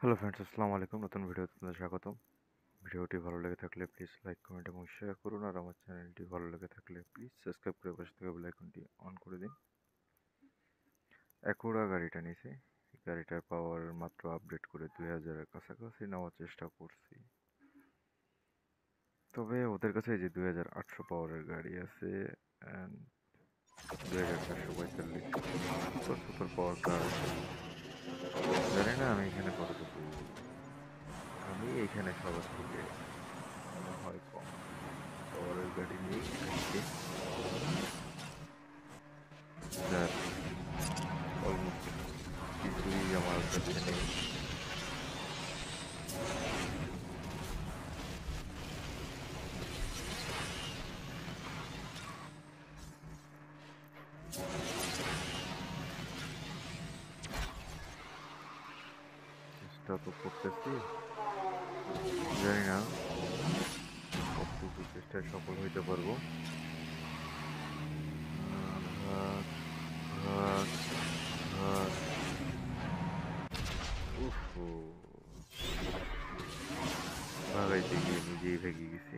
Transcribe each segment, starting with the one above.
Hello friends, আসসালামু আলাইকুম। নতুন ভিডিওতে আপনাদের স্বাগতম। ভিডিওটি ভালো লেগে থাকলে প্লিজ লাইক, কমেন্ট এবং শেয়ার করুন। আর আমার চ্যানেলটি ভালো লেগে থাকলে প্লিজ সাবস্ক্রাইব করে পাশে থাকা বেল আইকনটি অন করে দিন। অ্যাকুরা গাড়িটা নিয়েছি। গাড়িটার পাওয়ার মাত্র আপডেট করে 2000-এর কাছাকাছি নেওয়ার চেষ্টা করছি। তবে ওদের কাছে যে 2800 পাওয়ারের গাড়ি আছে অ্যান্ড 2445 সুপার সুপার পাওয়ার কার আছে। জানি না আমি এখানে কতটুকু, আমি এইখানে সবার থেকে মনে হয় কম পাওয়ারের গাড়ি নিয়েই আসছি, যার অলমোস্ট কিছুই আমার কাছে নেই। চেষ্টা তো করতেছি, জানি না কতটুকু চেষ্টায় সফল হইতে পারবো। ভাগ ভাগ ভাগ, উফ, ভাগাইতে গিয়ে নিজেই ভেগে গেছি।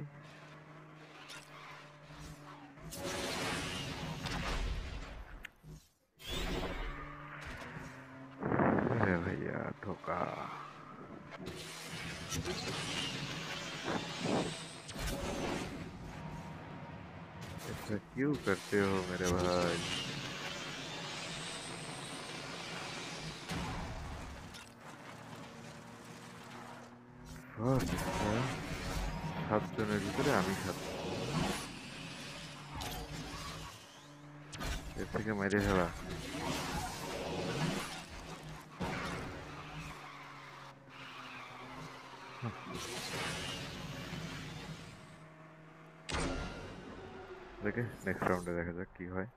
अरे भैया धोखा। ऐसा क्यों करते हो मेरे भाई? ফার্স্ট 7 জনের ভিতরে আমি 7, এর থেকে মেরে ফেলা। দেখে নেক্সট রাউন্ডে দেখা যাক কি হয়।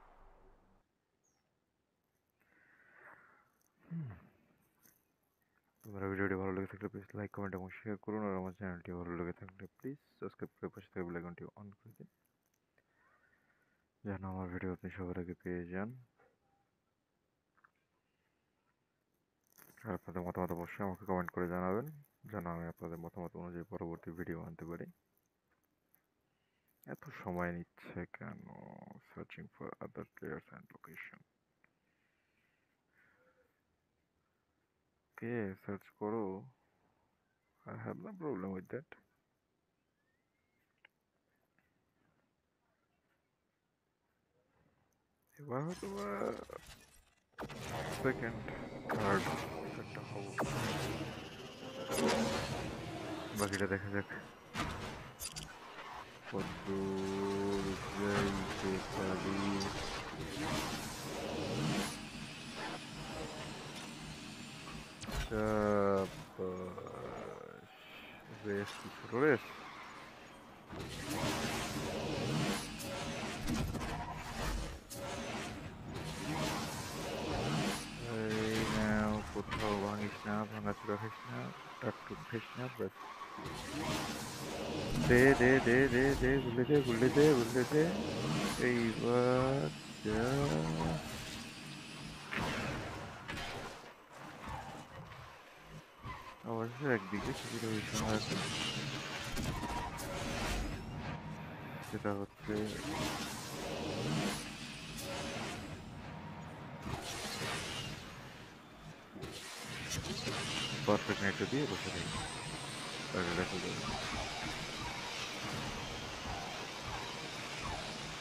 তোমার ভিডিওটি ভালো লেগে থাকলে প্লিজ লাইক, কমেন্ট এবং শেয়ার করুন। আর আমার চ্যানেলটি ভালো লেগে থাকলে প্লিজ সাবস্ক্রাইব করে পাশে থাকা বেল আইকনটি অন করে দিন, যেন আমার ভিডিও আপনি সবার আগে পেয়ে যান। আর আপনাদের মতামত অবশ্যই আমাকে কমেন্ট করে জানাবেন, যেন আমি আপনাদের মতামত অনুযায়ী পরবর্তী ভিডিও আনতে পারি। এত সময় নিচ্ছে কেন? Searching for other players and location. কে সার্চ করো, I have no problem with that. এবার হয়তো সেকেন্ড থার্ড একটা হবো, বাকিটা দেখা যাক কতদূর যাইতে পারি। রেস কি ছোট রেস? এই নাও, কোথাও ভাঙিস না, ভাঙাচুরা খাইস না, টাকটুক খাইস না, ব্যাস। দে দে দে দে দে, গুলে দে গুলে দে গুলে দে। এইবার যা, অবশ্য একদিকে সুবিধা বিষয় আছে, সেটা হচ্ছে পারফেক্ট নেটটা দিয়ে বসে থাকি, তাহলে দেখা যাবে।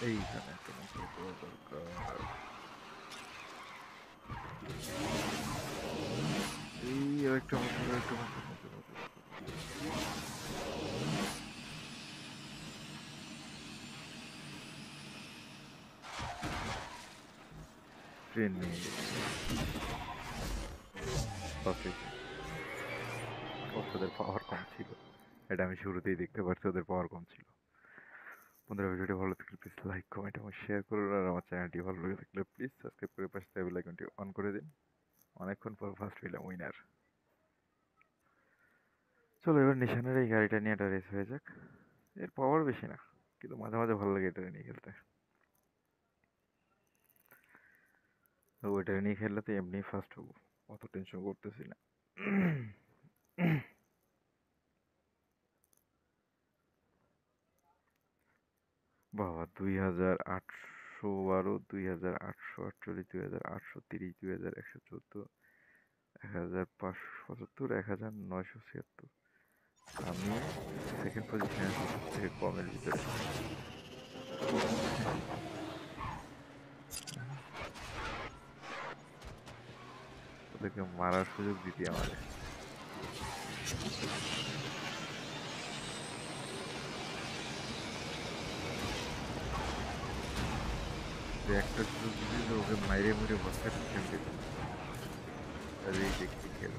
এইখানে একটা মশলা করা দরকার। এই আরেকটা মশলা, আরেকটা মশলা, মশলা মশলা ট্রেন নিয়ে গেছে। ওদের পাওয়ার কম ছিল, এটা আমি শুরুতেই দেখতে পারছি, ওদের পাওয়ার কম ছিল। বন্ধুরা, ভিডিওটি ভালো থাকলে প্লিজ লাইক, কমেন্ট এবং শেয়ার করুন। আর আমার চ্যানেলটি ভালো লেগে থাকলে প্লিজ সাবস্ক্রাইব করে পাশে থাকা বেল আইকনটি অন করে দিন। অনেকক্ষণ পর ফার্স্ট হইলাম উইনার। চলো এবার নিশানের এই গাড়িটা নিয়ে একটা রেস হয়ে যাক। এর পাওয়ার বেশি না, কিন্তু মাঝে মাঝে ভালো লাগে এটা নিয়ে খেলতে। ওইটা নিয়ে খেললে তো এমনি ফার্স্ট হবো, অত টেনশন করতেছি না। বাবা 2812, 2848, 2830, 2114, 1575, 1976। আমি সেকেন্ড পজিশনে আছি সবথেকে কমের ভিতরে। ওদেরকে মারার সুযোগ দিতি আমাদের। একটা সুযোগ দিতি যে ওকে মাইরে মুড়ে বসে খেলতে, তাহলেই দেখছি খেল।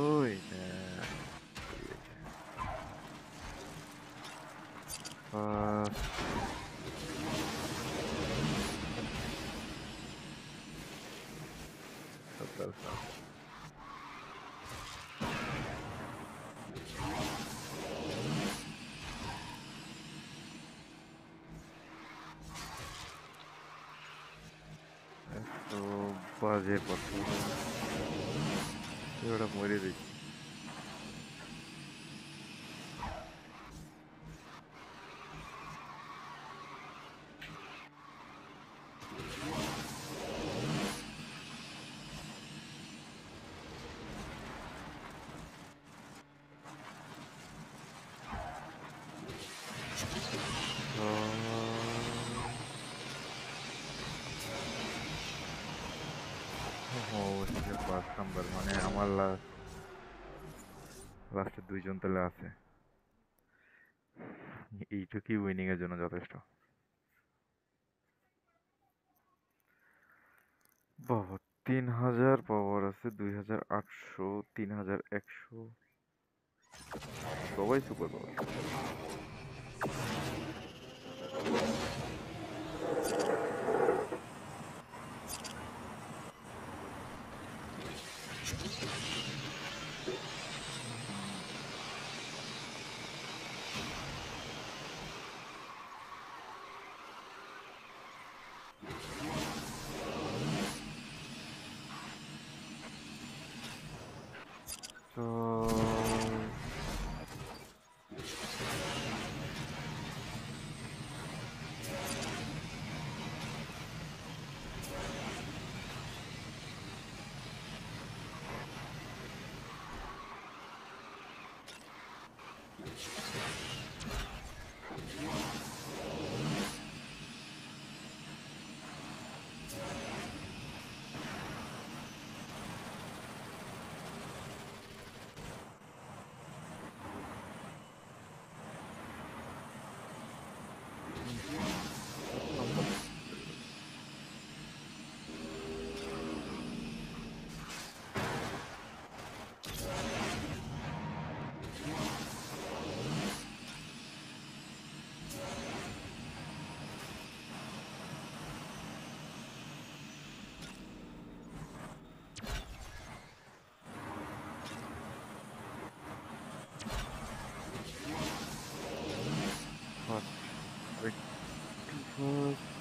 ওই না, তো বাজে কথা, ওটা মরে দেখি। পাঁচ নাম্বার মানে আমার লাস্টে দুইজন তাহলে আছে, এইটুকুই উইনিং এর জন্য যথেষ্ট। বাবা 3000 পাওয়ার আছে, 2800, 3100, সবাই সুপার পাওয়ার। তো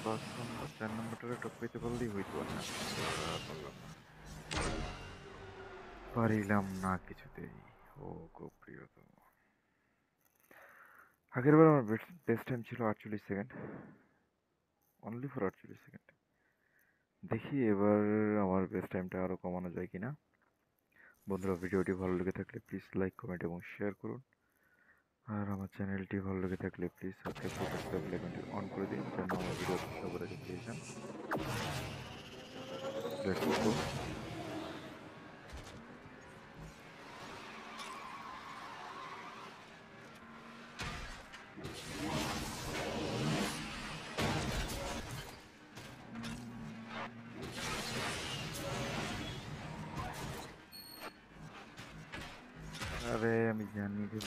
পাঁচ নম্বর, 4 নম্বরটা টপ পেতে পারলেই হইতো। না পারিলাম না কিছুতেই। ও খুব প্রিয়তম। আগের বার আমার বেস্ট টাইম ছিল 48 সেকেন্ড, অনলি ফর 48 সেকেন্ড। দেখি এবার আমার বেস্ট টাইমটা আরো কমানো যায় কিনা। বন্ধুরা, ভিডিওটি ভালো লেগে থাকলে প্লিজ লাইক, কমেন্ট এবং শেয়ার করুন। আর আমার চ্যানেলটি ভালো লেগে থাকলে প্লিজ সাবস্ক্রাইব করে বেল আইকনটি অন করে দিন, যেন আমার ভিডিও সবার আগে পেয়ে যান। Let's go. আরে আমি জানি যে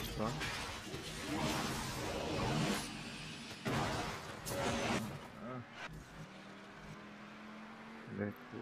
দেখো